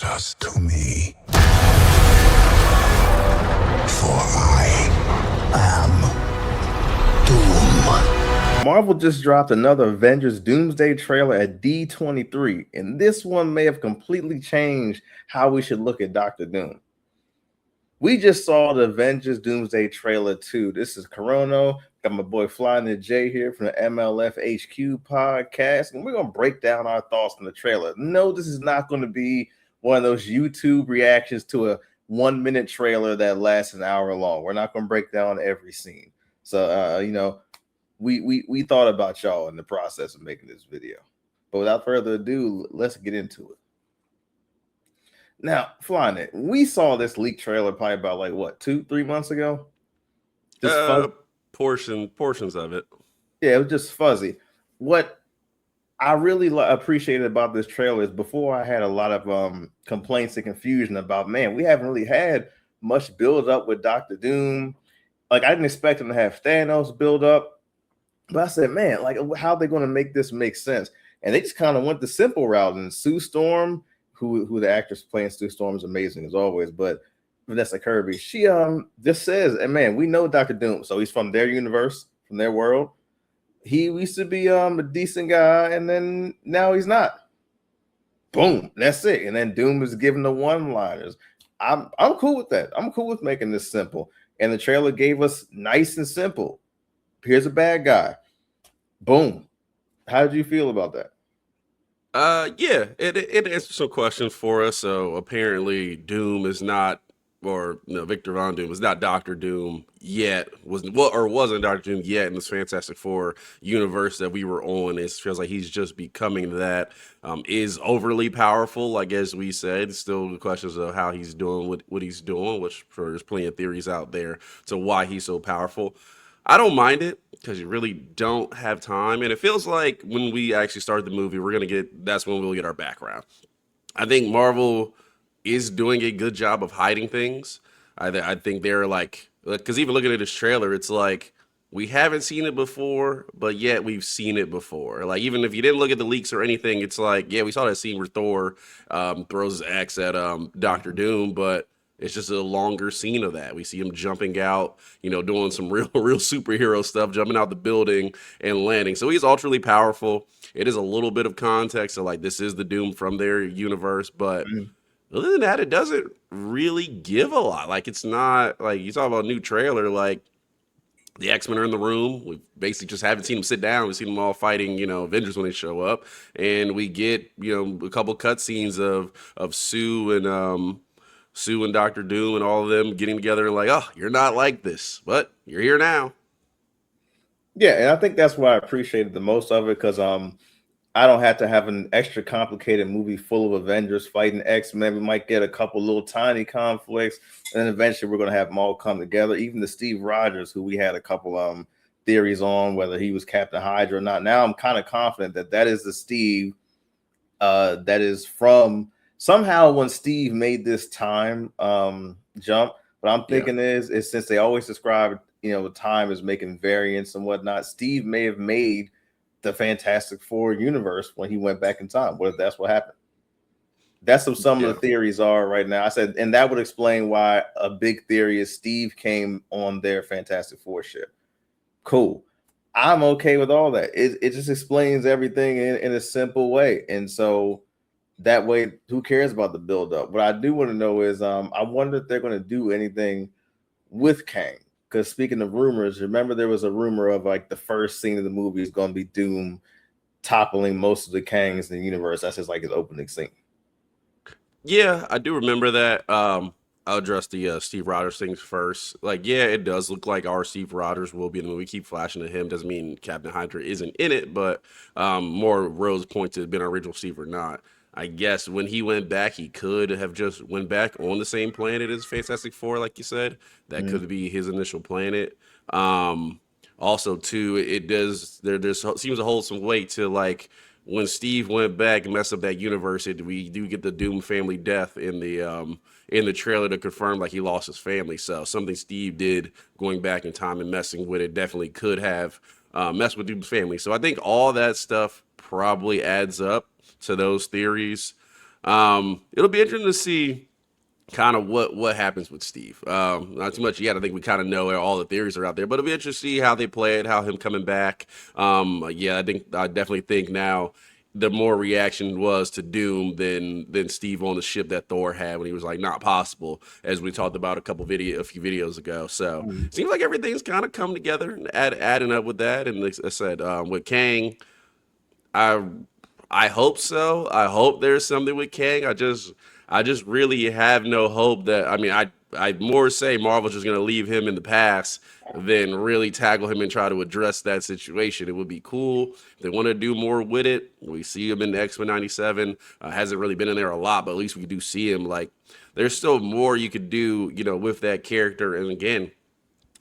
us to me. For I am Doom. Marvel just dropped another Avengers Doomsday trailer at D23, and this one may have completely changed how we should look at Doctor Doom. We just saw the Avengers Doomsday trailer too. This is Kurono. Got my boy FLyknit J here from the MLF HQ podcast, and we're gonna break down our thoughts on the trailer. No, this is not going to be one of those YouTube reactions to a 1-minute trailer that lasts an hour long. We're not going to break down every scene. So, we thought about y'all in the process of making this video. But without further ado, let's get into it. Now, FLyknit, we saw this leaked trailer probably about 2-3 months ago. Just portions of it. Yeah, it was just fuzzy. What I really appreciated about this trailer is before I had a lot of complaints and confusion about, man, we haven't really had much build up with Doctor Doom. I didn't expect him to have Thanos build up, but I said, man, how are they going to make this make sense? And they just kind of went the simple route. And Sue Storm, who the actress playing Sue Storm is amazing as always, but Vanessa Kirby, she just says, and man, we know Doctor Doom, so he's from their universe, from their world. He used to be a decent guy, and then now he's not. Boom, that's it. And then Doom is given the one-liners. I'm cool with that. I'm cool with making this simple. And the trailer gave us nice and simple. Here's a bad guy. Boom. How did you feel about that? Yeah, it answered some questions for us. So apparently Doom is not, or Victor Von Doom is not Doctor Doom yet, wasn't Doctor Doom yet in this Fantastic Four universe that we were on. It feels like he's just becoming that. Is overly powerful, I guess we said. Still the questions of how he's doing what he's doing, which there's plenty of theories out there to why he's so powerful. I don't mind it because you really don't have time. And it feels like when we actually start the movie, that's when we'll get our background. I think Marvel is doing a good job of hiding things. I think they're because even looking at this trailer, it's like we haven't seen it before, but yet we've seen it before. Even if you didn't look at the leaks or anything, it's like, yeah, we saw that scene where Thor throws his axe at Doctor Doom, but it's just a longer scene of that. We see him jumping out, doing some real superhero stuff, jumping out the building and landing. So he's ultra powerful. It is a little bit of context. So this is the Doom from their universe, but other than that, it doesn't really give a lot. It's not you talk about a new trailer, the X-Men are in the room. We basically just haven't seen them sit down. We've seen them all fighting, Avengers when they show up. And we get, a couple cutscenes of Sue and Doctor Doom and all of them getting together and oh, you're not like this, but you're here now. Yeah, and I think that's what I appreciated the most of it, because I don't have to have an extra complicated movie full of Avengers fighting X-Men. We might get a couple little tiny conflicts, and then eventually we're going to have them all come together. Even the Steve Rogers, who we had a couple theories on whether he was Captain Hydra or not. Now I'm kind of confident that is the Steve that is from somehow when Steve made this time jump. What I'm thinking is since they always describe time as making variants and whatnot, Steve may have made the Fantastic Four universe when he went back in time. What if that's what happened? That's what some of the theories are right now. I said, and that would explain why a big theory is Steve came on their Fantastic Four ship. Cool. I'm okay with all that. It just explains everything in a simple way. And so that way, who cares about the build-up? What I do want to know is I wonder if they're going to do anything with Kang. Because speaking of rumors, remember there was a rumor of the first scene of the movie is going to be Doom toppling most of the Kangs in the universe. That's just his opening scene. Yeah, I do remember that. I'll address the Steve Rogers things first. It does look like our Steve Rogers will be in the movie. Keep flashing to him. Doesn't mean Captain Hydra isn't in it, but more rows point to been original Steve or not. I guess when he went back, he could have just went back on the same planet as Fantastic Four, like you said. That could be his initial planet. Also, too, it does there seems to hold some weight to when Steve went back and messed up that universe. We do get the Doom family death in the trailer to confirm he lost his family. So something Steve did going back in time and messing with it definitely could have messed with Doom's family. So I think all that stuff probably adds up to those theories. It'll be interesting to see kind of what happens with Steve. Not too much yet. I think we kind of know all the theories are out there, but it'll be interesting to see how they play it, how him coming back. Yeah, I definitely think now the more reaction was to Doom than Steve on the ship that Thor had when he was like not possible, as we talked about a few videos ago. So Mhm. seems like everything's kind of come together and adding up with that. And like I said, with Kang, I I hope so. I hope there's something with Kang. I just really have no hope that I mean I more say Marvel's just gonna leave him in the past than really tackle him and try to address that situation. It would be cool if they want to do more with it. We see him in the X-Men 97. Hasn't really been in there a lot, but at least we do see him. Like there's still more you could do, with that character. And again,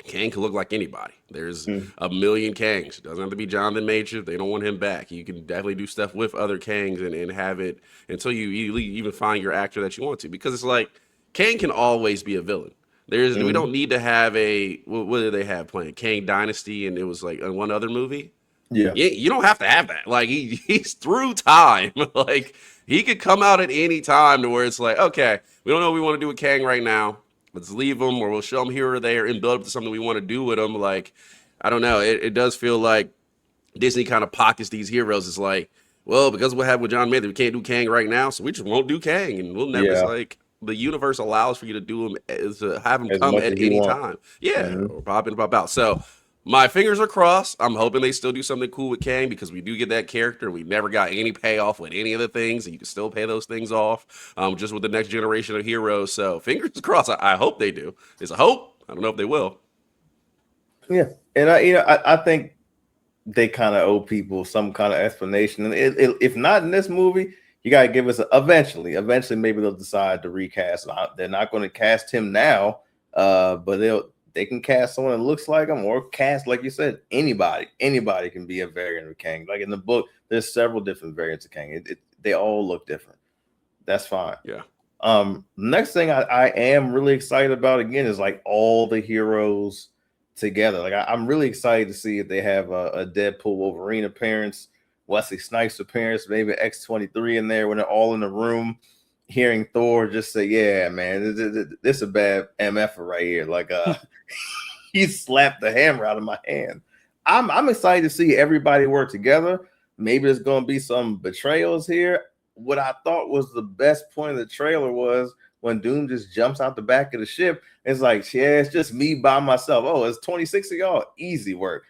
Kang can look like anybody. There's Mhm. a million Kangs. It doesn't have to be Jonathan Majors. They don't want him back. You can definitely do stuff with other Kangs and have it until you even find your actor that you want to. Because it's like Kang can always be a villain. We Mhm. don't need to have what did they have playing? Kang Dynasty, and it was like one other movie. Yeah. You don't have to have that. Like he's through time. Like he could come out at any time to where it's like, okay, we don't know what we want to do with Kang right now. Let's leave him, or we'll show him here or there and build up to something we want to do with him. Like, I don't know. It does feel like Disney kind of pockets these heroes. It's like, well, because what happened with John Mayer, we can't do Kang right now, so we just won't do Kang, and we'll never. It's Yeah. like the universe allows for you to do him, to have him As come much at as you any want. time. Yeah, Mhm. or pop in, pop out. So my fingers are crossed. I'm hoping they still do something cool with Kang because we do get that character. We never got any payoff with any of the things, and you can still pay those things off. Just with the next generation of heroes. So fingers crossed. I hope they do. It's a hope. I don't know if they will. Yeah. And I think they kind of owe people some kind of explanation. And if not in this movie, you got to give us eventually. Eventually, maybe they'll decide to recast. They're not going to cast him now, but they can cast someone that looks like him, or cast, like you said, anybody. Anybody can be a variant of Kang. Like in the book, there's several different variants of Kang. They all look different. That's fine. Yeah. Next thing I am really excited about again is like all the heroes together. Like I'm really excited to see if they have a Deadpool Wolverine appearance, Wesley Snipes appearance, maybe X-23 in there when they're all in the room, hearing Thor just say, "Yeah, man, this is a bad MF right here." Like he slapped the hammer out of my hand. I'm excited to see everybody work together. Maybe there's gonna be some betrayals here. What I thought was the best point of the trailer was when Doom just jumps out the back of the ship. It's like, yeah, it's just me by myself. Oh, it's 26 of y'all. Easy work.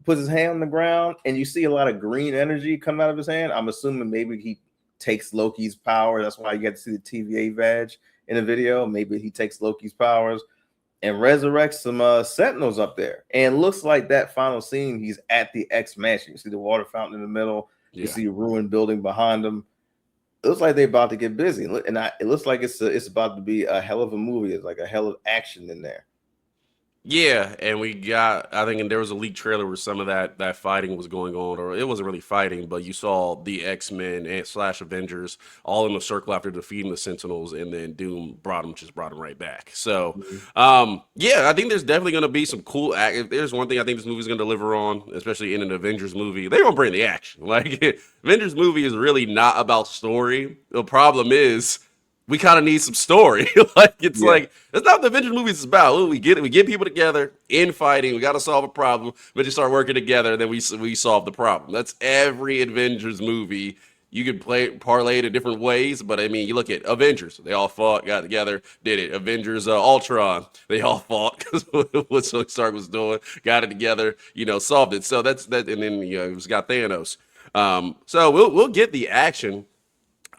Puts his hand on the ground, and you see a lot of green energy come out of his hand. I'm assuming maybe he takes Loki's power. That's why you get to see the TVA badge in the video. Maybe he takes Loki's powers and resurrects some sentinels up there. And looks like that final scene, he's at the X Mansion. You see the water fountain in the middle. You Yeah. see a ruined building behind him. It looks like they're about to get busy, and it looks like it's about to be a hell of a movie. It's like a hell of action in there. Yeah, and we got I think and there was a leaked trailer where some of that fighting was going on, or it wasn't really fighting, but you saw the X-Men and slash Avengers all in a circle after defeating the Sentinels, and then Doom brought them right back. So Mhm. yeah, I think there's definitely gonna be some cool act. If there's one thing I think this movie's gonna deliver on, especially in an Avengers movie, they're gonna bring the action. Like Avengers movie is really not about story. The problem is we kind of need some story. Yeah. That's not what the Avengers movies is about. Ooh, we get people together in fighting. We got to solve a problem. We just start working together, and then we solve the problem. That's every Avengers movie. You could parlay it in different ways, but I mean, you look at Avengers. They all fought, got together, did it. Avengers Ultron. They all fought because what Tony Stark was doing, got it together, solved it. So that's that, and then it's got Thanos. So we'll get the action.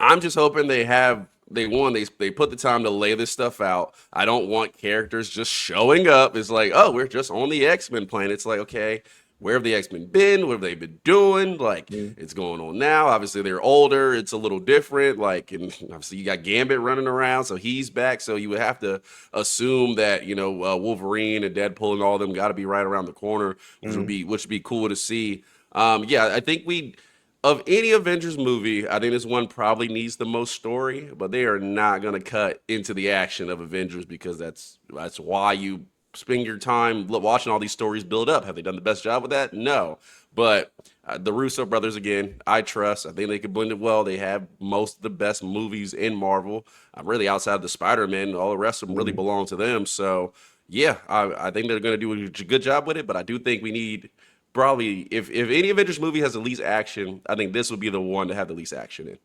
I'm just hoping they put the time to lay this stuff out. I don't want characters just showing up. It's like, oh, we're just on the X-Men planet. It's like, okay, where have the X-Men been? What have they been doing? Like, Mhm. it's going on now. Obviously, they're older. It's a little different. Like, and obviously, you got Gambit running around, so he's back. So you would have to assume that Wolverine and Deadpool and all of them got to be right around the corner, Mhm. which would be cool to see. Yeah, I think we of any Avengers movie, I think this one probably needs the most story, but they are not going to cut into the action of Avengers because that's why you spend your time watching all these stories build up. Have they done the best job with that? No. But the Russo brothers, again, I trust. I think they could blend it well. They have most of the best movies in Marvel. Really, outside of the Spider-Man, all the rest of them really belong to them. So, yeah, I think they're going to do a good job with it. But I do think we need probably, if any Avengers movie has the least action, I think this would be the one to have the least action in.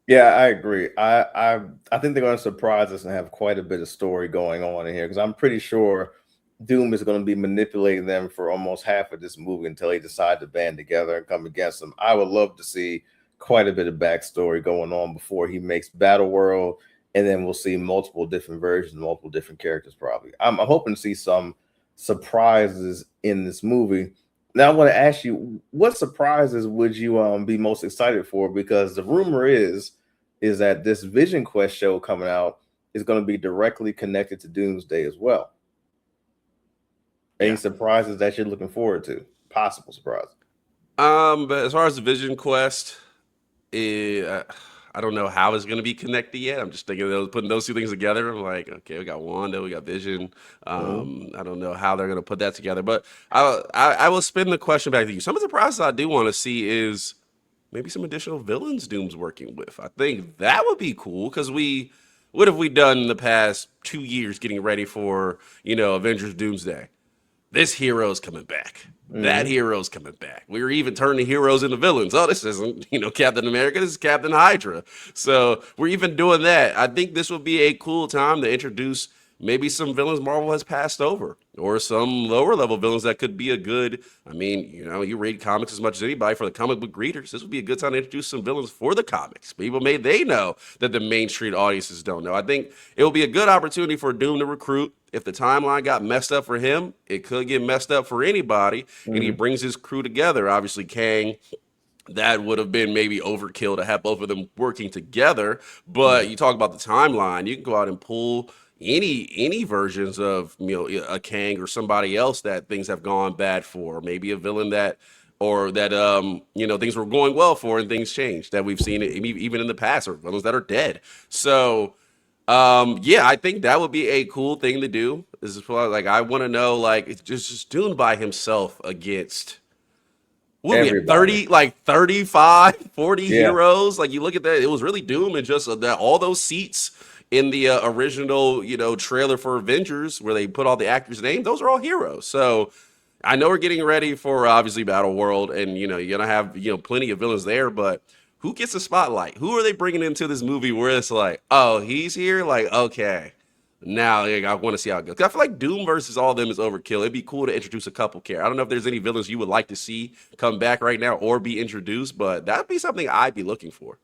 Yeah, I agree. I think they're going to surprise us and have quite a bit of story going on in here because I'm pretty sure Doom is going to be manipulating them for almost half of this movie until they decide to band together and come against them. I would love to see quite a bit of backstory going on before he makes Battle World, and then we'll see multiple different versions, multiple different characters. Probably, I'm hoping to see some surprises in this movie. Now, I want to ask you, what surprises would you be most excited for? Because the rumor is that this Vision Quest show coming out is going to be directly connected to Doomsday as well. Any surprises that you're looking forward to? Possible surprises. But as far as the Vision Quest, I don't know how it's going to be connected yet. I'm just thinking of putting those two things together. I'm like, okay, we got Wanda, we got Vision. I don't know how they're going to put that together. But I will spin the question back to you. Some of the surprises I do want to see is maybe some additional villains Doom's working with. I think that would be cool because what have we done in the past 2 years getting ready for, Avengers Doomsday? This hero's coming back. That hero's coming back. We were even turning heroes into villains. Oh, this isn't, Captain America. This is Captain Hydra. So we're even doing that. I think this would be a cool time to introduce maybe some villains Marvel has passed over or some lower level villains that could be a good, you read comics as much as anybody. For the comic book readers, this would be a good time to introduce some villains for the comics. People they know that the Main Street audiences don't know. I think it will be a good opportunity for Doom to recruit. If the timeline got messed up for him, it could get messed up for anybody. And he brings his crew together. Obviously, Kang, that would have been maybe overkill to have both of them working together. But you talk about the timeline, you can go out and pull any versions of a Kang or somebody else that things have gone bad for, maybe a villain that things were going well for and things changed, that we've seen it even in the past, or villains that are dead. So I think that would be a cool thing to do. This is like, I want to know, like, it's just Dune by himself against what we had, 35, 40 heroes. Like, you look at that, it was really Doom and just that all those seats in the original, trailer for Avengers where they put all the actors' names, those are all heroes. So I know we're getting ready for obviously Battle World, and you're gonna have plenty of villains there, but who gets the spotlight? Who are they bringing into this movie where it's like, oh, he's here? Like, okay, now I want to see how it goes. 'Cause I feel like Doom versus all of them is overkill. It'd be cool to introduce a couple characters. I don't know if there's any villains you would like to see come back right now or be introduced, but that'd be something I'd be looking for.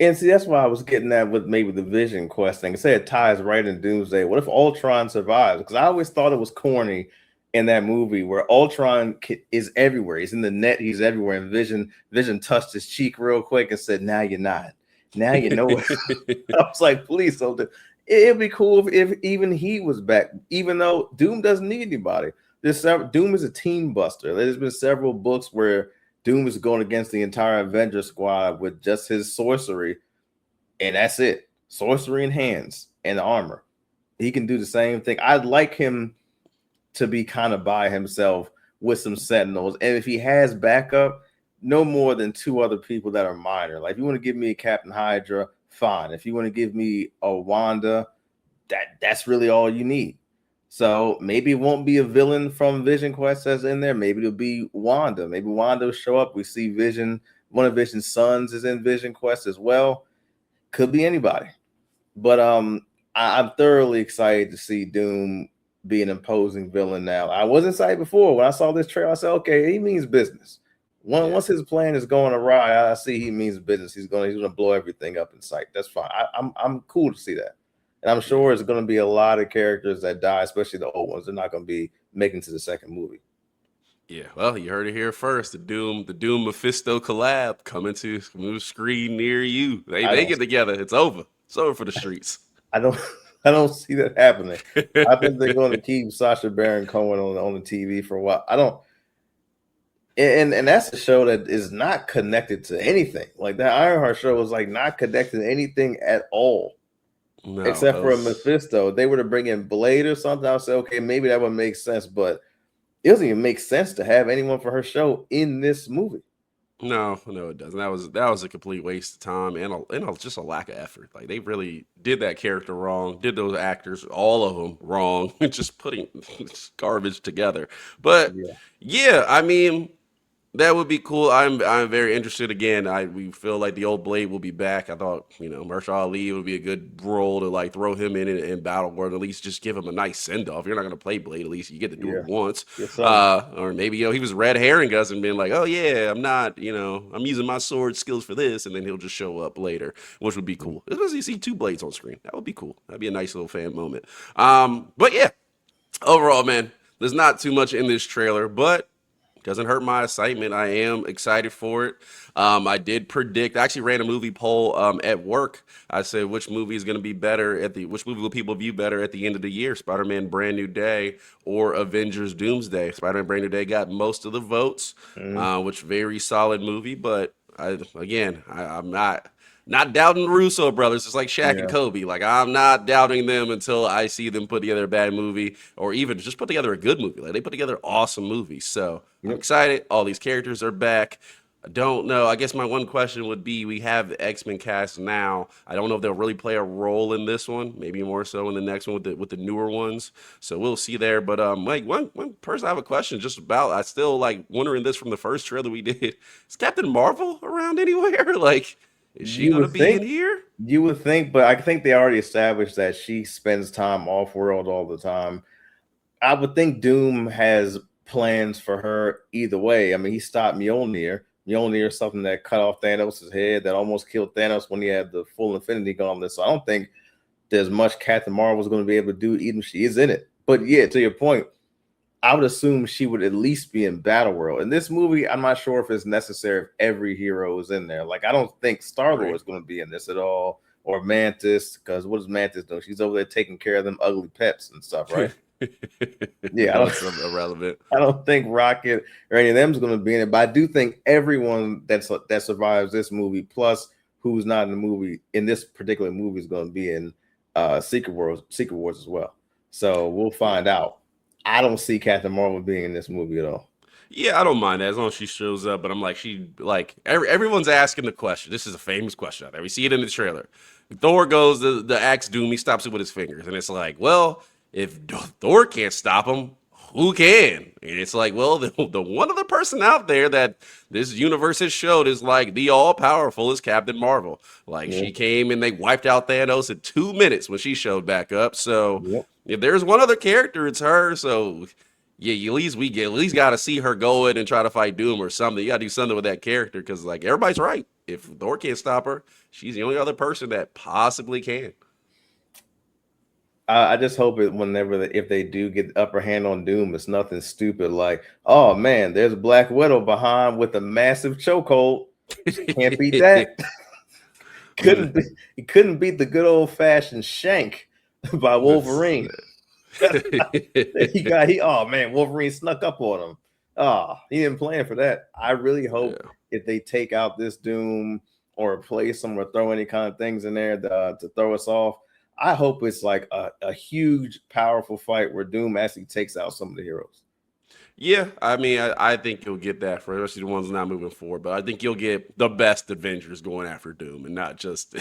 And see, that's why I was getting at with maybe the Vision Quest thing. Say it ties right in Doomsday. What if Ultron survives? Because I always thought it was corny in that movie where Ultron is everywhere. He's in the net. He's everywhere. And Vision touched his cheek real quick and said, "Now you're not. Now you know." I was like, please don't do. It'd be cool if even he was back. Even though Doom doesn't need anybody. Doom is a team buster. There's been several books where Doom is going against the entire Avengers squad with just his sorcery, and that's it. Sorcery and hands and armor. He can do the same thing. I'd like him to be kind of by himself with some Sentinels, and if he has backup, no more than 2 other people that are minor. Like, if you want to give me a Captain Hydra, fine. If you want to give me a Wanda, that's really all you need. So maybe it won't be a villain from Vision Quest that's in there. Maybe it'll be Wanda. Maybe Wanda will show up. We see Vision. One of Vision's sons is in Vision Quest as well. Could be anybody. But I'm thoroughly excited to see Doom be an imposing villain now. I wasn't excited before. When I saw this trailer, I said, okay, he means business. Once his plan is going awry, I see he means business. He's gonna blow everything up in sight. That's fine. I'm cool to see that. And I'm sure it's going to be a lot of characters that die, especially the old ones. They're not going to be making to the second movie. Yeah, well, you heard it here first. The Doom Mephisto collab coming to a screen near you. They get together. It's over. It's over for the streets. I don't see that happening. I think they're going to keep Sacha Baron Cohen on the TV for a while. I don't. And that's a show that is not connected to anything. Like, that Ironheart show was like not connected to anything at all. No, except for a those. Mephisto. They were to bring in Blade or something. I'll say, okay, maybe that would make sense, but it doesn't even make sense to have anyone for her show in this movie. No, no, it doesn't. That was a complete waste of time and just a lack of effort. Like they really did that character wrong, did those actors, all of them wrong, just putting garbage together. But Yeah. yeah, I mean, that would be cool. I'm very interested. Again, we feel like the old Blade will be back. I thought Mahershala Ali would be a good role to like throw him in Battle World. At least just give him a nice send off. You're not going to play Blade. At least you get to do it Yeah. once. Get something. Or maybe he was red herring us and being like, oh yeah, I'm not. I'm using my sword skills for this, and then he'll just show up later, which would be cool. Especially you see two Blades on screen. That would be cool. That'd be a nice little fan moment. But yeah, overall, man, there's not too much in this trailer, but doesn't hurt my excitement. I am excited for it. I did predict. I actually ran a movie poll at work. I said which movie is going to be better which movie will people view better at the end of the year? Spider-Man: Brand New Day or Avengers: Doomsday? Spider-Man: Brand New Day got most of the votes, Mhm. which very solid movie. But I'm not doubting the Russo brothers. It's like Shaq and Yeah. Kobe. Like I'm not doubting them until I see them put together a bad movie or even just put together a good movie. Like they put together awesome movies. So I'm Yep. excited. All these characters are back. I don't know. I guess my one question would be: we have the X-Men cast now. I don't know if they'll really play a role in this one. Maybe more so in the next one with the newer ones. So we'll see there. But like one person I have a question just about. I still like wondering this from the first trailer we did. Is Captain Marvel around anywhere? Like, is she You gonna would be in think, here? but I think they already established that she spends time off world all the time. I would think Doom has plans for her either way. I mean, he stopped Mjolnir. Mjolnir is something that cut off Thanos' head, that almost killed Thanos when he had the full Infinity Gauntlet. So I don't think there's much Captain Marvel's going to be able to do, even if she is in it. But yeah, to your point, I would assume she would at least be in Battle World. In this movie, I'm not sure if it's necessary if every hero is in there. Like, I don't think Star-Lord Agree. is going to be in this at all, or Mantis, because what does Mantis do? She's over there taking care of them ugly pets and stuff, right? Yeah, No, it's irrelevant. I don't think Rocket or any of them is going to be in it, but I do think everyone that survives this movie, plus who's not in the movie in this particular movie, is going to be in Secret Wars as well. So we'll find Yeah. out. I don't see Captain Marvel being in this movie at all. Yeah, I don't mind that as long as she shows up. But I'm like, everyone's asking the question. This is a famous question out there. We see it in the trailer. Thor goes the axe Doom. He stops it with his fingers, and it's like, well, if Thor can't stop him, who can? And it's like, well, the one other person out there that this universe has showed is like the all powerful is Captain Marvel. Like Yeah. she came and they wiped out Thanos in 2 minutes when she showed back up. So Yep. if there's one other character, it's her. So yeah, at least got to see her go in and try to fight Doom or something. You got to do something with that character because like everybody's right. If Thor can't stop her, she's the only other person that possibly can. I just hope it if they do get the upper hand on Doom, it's nothing stupid like, oh man, there's Black Widow behind with a massive chokehold. Can't beat that. He couldn't beat the good old fashioned shank by That's- Wolverine. Oh man, Wolverine snuck up on him. Oh, he didn't plan for that. I really hope yeah. if they take out this Doom or replace him or throw any kind of things in there to throw us off, I hope it's like a huge, powerful fight where Doom actually takes out some of the heroes. Yeah, I mean, I think you'll get that for especially the ones not moving forward. But I think you'll get the best Avengers going after Doom, and not just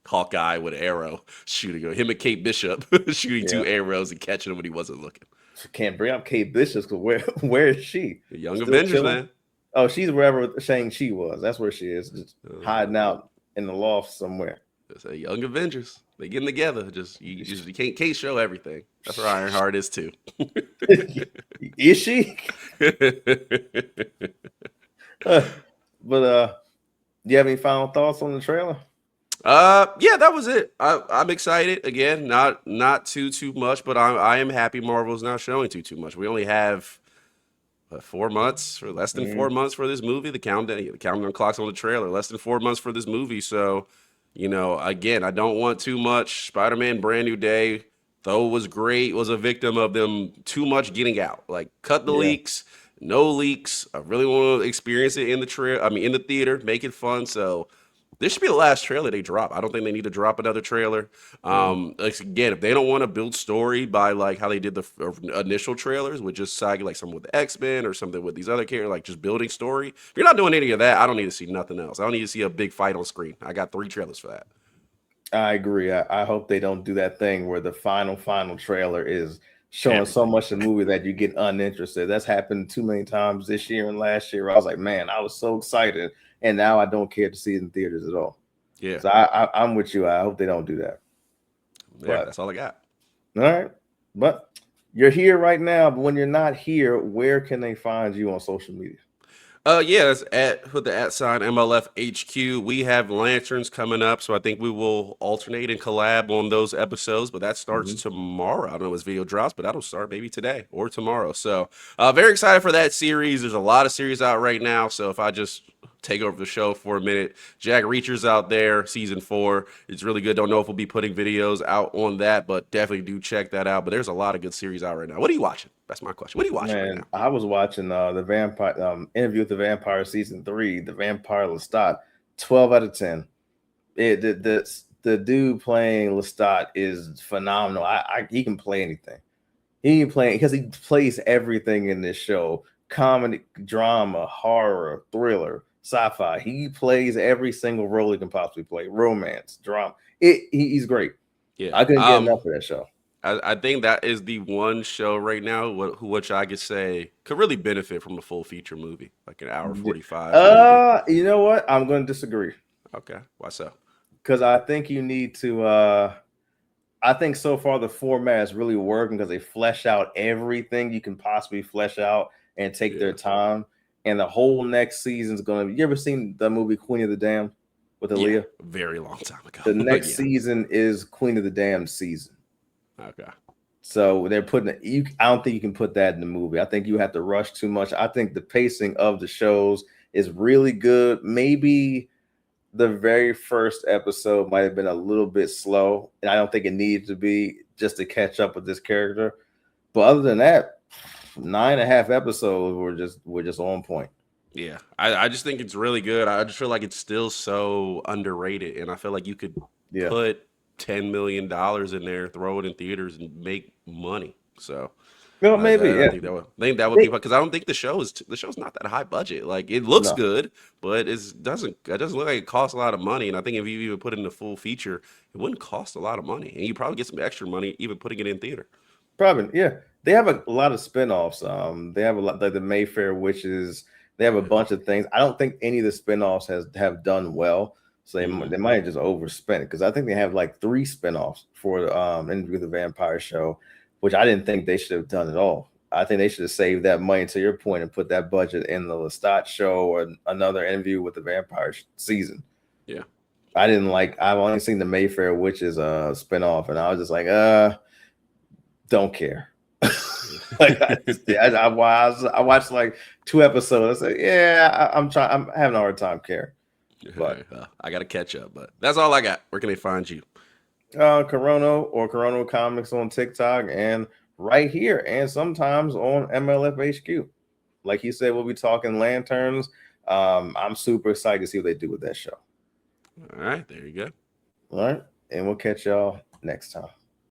Hawkeye with an arrow shooting him and Kate Bishop shooting Yeah, two arrows and catching him when he wasn't looking. can't bring up Kate Bishop because where is she? The Young Still Avengers, chilling? man. Oh, she's wherever Shang-Chi was. That's where she is, just hiding Uh, out in the loft somewhere. it's a Young Avengers. They getting together. You can't show everything. That's where Ironheart is too. Is she? But do you have any final thoughts on the trailer? Yeah, that was it. I'm excited again. Not too much, but I am happy Marvel's not showing too much. We only have 4 months or less than Mm, 4 months for this movie. The countdown clock's on the trailer. Less than 4 months for this movie. So, again, I don't want too much. Spider-Man: Brand New Day, though was great, was a victim of them too much getting out. Like cut the yeah, leaks, no leaks. I really want to experience it in the in the theater, make it fun. So This should be the last trailer they drop. I don't think they need to drop another trailer. Like, again, if they don't want to build story by like how they did the initial trailers with just saga, like something with the X-Men or something with these other characters, like just building story. If you're not doing any of that, I don't need to see nothing else. I don't need to see a big fight on screen. I got 3 trailers for that. I agree. I hope they don't do that thing where the final trailer is showing so much of the movie that you get uninterested. That's happened too many times this year and last year. I was like, man, I was so excited, and now I don't care to see it in theaters at all. Yeah. So I'm with you. I hope they don't do that. Yeah, But that's all I got. all right. But you're here right now. But when you're not here, where can they find you on social media? Yeah, it's with the @ MLF HQ. We have Lanterns coming up, so I think we will alternate and collab on those episodes. But that starts tomorrow. I don't know when this video drops, but that'll start maybe today or tomorrow. So very excited for that series. There's a lot of series out right now. So if I just take over the show for a minute, Jack Reacher's out there, season 4. It's really good. Don't know if we'll be putting videos out on that, but definitely do check that out. But there's a lot of good series out right now. What are you watching? That's my question. What are you watching right now? I was watching the Vampire Interview with the Vampire season 3, the Vampire Lestat, 12 out of 10. The dude playing Lestat is phenomenal. He can play anything. He can play because he plays everything in this show: comedy, drama, horror, thriller, sci-fi. He plays every single role he can possibly play. Romance, drama. He's great. Yeah, I couldn't get enough of that show. I think that is the one show right now which I could say could really benefit from a full feature movie, like an hour 45. You know what? I'm going to disagree. Okay, why so? Because I think you need to. I think so far the format is really working because they flesh out everything you can possibly flesh out and take their time. And the whole next season is going to be. You ever seen the movie Queen of the Damned with Aaliyah? Very long time ago. The next season is Queen of the Damned season. Okay. So they're putting I don't think you can put that in the movie. I think you have to rush too much. I think the pacing of the shows is really good. Maybe the very first episode might have been a little bit slow, and I don't think it needed to be just to catch up with this character. But other than that, 9.5 episodes were just on point. Yeah, I just think it's really good. I just feel like it's still so underrated, and I feel like you could put $10 million in there, throw it in theaters, and make money. So, maybe I think that would be because I don't think the show's not that high budget. Like it looks good, but it doesn't look like it costs a lot of money. And I think if you even put in the full feature, it wouldn't cost a lot of money, and you probably get some extra money even putting it in theater. Probably, yeah. They have a lot of spinoffs. They have a lot like the Mayfair Witches. They have a bunch of things. I don't think any of the spinoffs have done well. So they might have just overspent it because I think they have like 3 spinoffs for the Interview with the Vampire show, which I didn't think they should have done at all. I think they should have saved that money, to your point, and put that budget in the Lestat show or another Interview with the Vampire season. Yeah. I've only seen the Mayfair Witches spinoff, and I was just like, don't care. I watched like 2 episodes. I said, yeah, I'm having a hard time caring. But I got to catch up. But that's all I got. Where can they find you? Kurono or Kurono Comics on TikTok and right here, and sometimes on MLF HQ. Like he said, we'll be talking Lanterns. I'm super excited to see what they do with that show. All right, there you go. All right, and we'll catch y'all next time.